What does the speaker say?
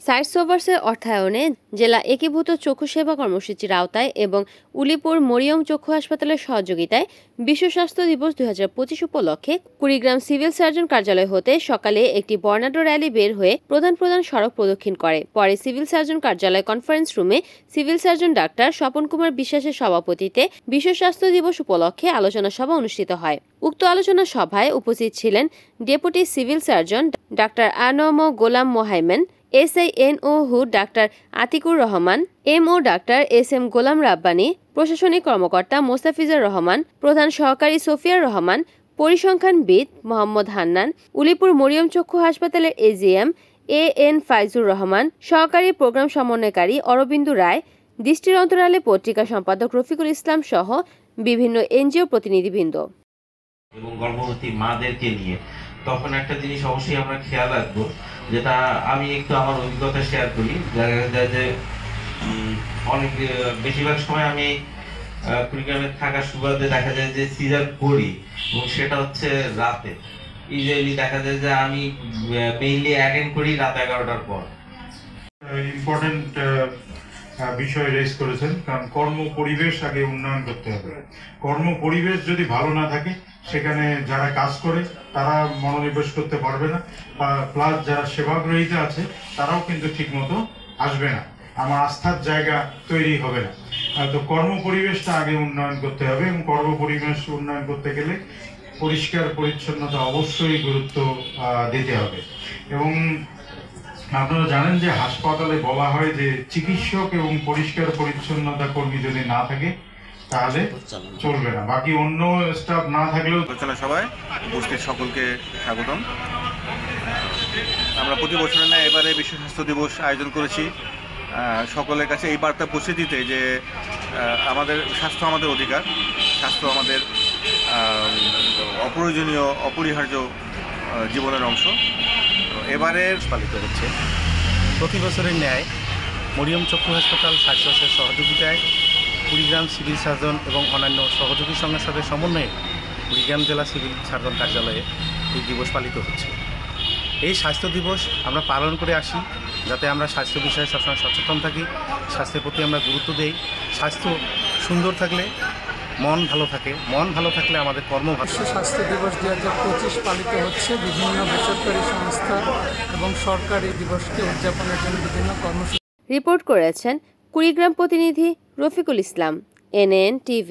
Site সোভার্সের অর্থায়নে জেলা একীভূত চক্ষু সেবা কর্মসূচির আওতায় এবং উলিপুর মরিয়ম চক্ষু হাসপাতালের সহযোগিতায় বিশ্ব স্বাস্থ্য দিবস 2025 উপলক্ষে কুড়িগ্রাম সিভিল সার্জন কার্যালয় হতে সকালে একটি বর্ণাঢ্য র্যালি বের হয়ে প্রধান সড়ক প্রদক্ষিণ করে। পরে সিভিল সার্জন কার্যালয় কনফারেন্স রুমে civil surgeon doctor Swapan Kumar বিশ্বাসের সভাপতিত্বে বিশ্ব স্বাস্থ্য দিবস উপলক্ষে আলোচনা সভা অনুষ্ঠিত হয়। উক্ত আলোচনা সভায় উপস্থিত ছিলেন deputy civil surgeon doctor ANM Golam Mohaimen, SINO হু doctor Atiqur Rahman, MO doctor SM Golam Rabbani, প্রশাসনিক কর্মকর্তা মোস্তাফিজুর রহমান, প্রধান সহকারী সফিয়ার রহমান, পরিসংখ্যানবিদ মোহাম্মদ হান্নান, উলিপুর মরিয়ম চক্ষু হাসপাতালের AGM AN ফাইজুর রহমান, সহকারী প্রোগ্রাম সমন্বয়কারী অরবিন্দু রায়, দৃষ্টির অন্তরালে পত্রিকা সম্পাদক রফিকুল ইসলাম সহ বিভিন্ন NGO প্রতিনিধিবৃন্দ এবং গর্ভবতী মাদেরকে নিয়ে তখন একটা জিনিস অবশ্যই আমরা খেয়াল রাখবো, যেটা আমি একটু আমার অভিজ্ঞতা শেয়ার করি। দেখা যায় যে অনেক বেশিরভাগ সময় আমি কুড়িগ্রামে থাকার সুবাদে দেখা যায় যে সিজার করি এবং সেটা হচ্ছে রাতে। ইউজুয়ালি দেখা যায় যে আমি মেইনলি অ্যাটেন্ড করি রাত 11টার পর। ইম্পর্টেন্ট বিষয় রেজ করেছেন, কারণ কর্ম পরিবেশ আগে উন্নয়ন করতে হবে। কর্ম পরিবেশ যদি ভালো না থাকে সেখানে যারা কাজ করে তারা মনোনিবেশ করতে পারবে না, প্লাস যারা সেবাগ্রহীতা আছে তারাও কিন্তু ঠিক মতো আসবে না, আমার আস্থার জায়গা তৈরি হবে না। তো কর্ম পরিবেশটা আগে উন্নয়ন করতে হবে এবং কর্ম পরিবেশ উন্নয়ন করতে গেলে পরিষ্কার পরিচ্ছন্নতা অবশ্যই গুরুত্ব দিতে হবে। এবং আপনারা জানেন যে হাসপাতালে বলা হয় যে চিকিৎসক এবং পরিষ্কার পরিচ্ছন্নতা কর্মী যদি না থাকে তাহলে চলবে না, বাকি অন্য স্টাফ না থাকলেও আলোচনা সভায় উপস্থিত সকলকে স্বাগতম। আমরা প্রতি বছরের ন্যায় এবারে বিশ্ব স্বাস্থ্য দিবস আয়োজন করেছি সকলের কাছে এই বার্তা পৌঁছে দিতে যে আমাদের স্বাস্থ্য আমাদের অধিকার, স্বাস্থ্য আমাদের অপ্রয়োজনীয় অপরিহার্য জীবনের অংশ। এবারে পালিত হচ্ছে প্রতি বছরের ন্যায় মরিয়ম চক্ষু হাসপাতাল সাইটসের সহযোগিতায় কুড়িগ্রাম সিভিল সার্জন এবং অন্যান্য সহযোগী সংস্থাদের সমন্বয়ে কুড়িগ্রাম জেলা সিভিল সার্জন কার্যালয়ে এই দিবস পালিত হচ্ছে। এই স্বাস্থ্য দিবস আমরা পালন করে আসি যাতে আমরা স্বাস্থ্য বিষয়ে সবসময় সচেতন থাকি, স্বাস্থ্যের প্রতি আমরা গুরুত্ব দেই। স্বাস্থ্য সুন্দর থাকলে মন ভালো থাকে, মন ভালো থাকলে আমাদের কর্ম ভালো। বিশ্ব স্বাস্থ্য দিবস 2025 পালিত হচ্ছে। বিভিন্ন বেসরকারি সংস্থা এবং সরকারি দিবসকে উদযাপনের জন্য বিভিন্ন কর্মসূচি। রিপোর্ট করেছেন কুড়িগ্রাম প্রতিনিধি রফিকুল ইসলাম, NN TV।